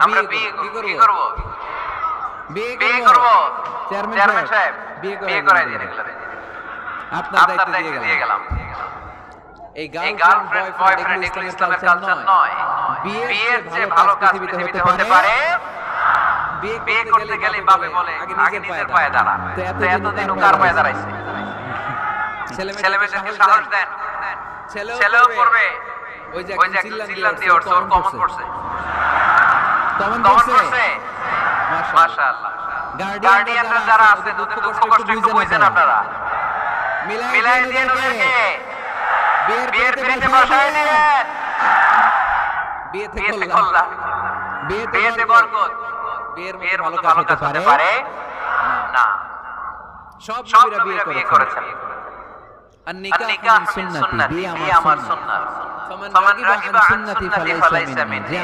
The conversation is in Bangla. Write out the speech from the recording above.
আমরা বিয়ে করব বিয়ে করব চেয়ারম্যান সাহেব বিয়ে করাই দিন এগুলো আপনার দায়িত্ব দিয়ে গেলাম এই গার্লফ্রেন্ড বয়ফ্রেন্ড এগুলো ইসলামের কালচার নয় বিয়ের যে ভালো কাজ পৃথিবীতে হতে পারে বিয়ে করতে গেলে বাবা বলে আগে নিজের পায়ে দাঁড়া তো এতদিন কার পায়ে দাঁড়াইছে ছেলেমেয়েদেরকে সাহস দেন ছেলেও করবে ওই যে চিল্লান দিয়ে ওর কমন করছে কমন করছে মাশাআল্লাহ গার্ডিয়ানরা যারা আছে ওদের দুঃখ কষ্ট একটু বুঝেন আপনারা মিলাই দিয়ে ওদেরকে বিয়ের পিড়িতে বসায় দিবেন বিয়েতে কল্যাণ বিয়েতে বরকত বিয়ের মতো ভালো কাজ হতে পারে না সব নবীরা বিয়ে করেছেন আর নিকাহ সুন্নতি বিয়ে আমার সুন্নাত ফামান রাগিবা আন সুন্নতি ফালাইসা মিন্নি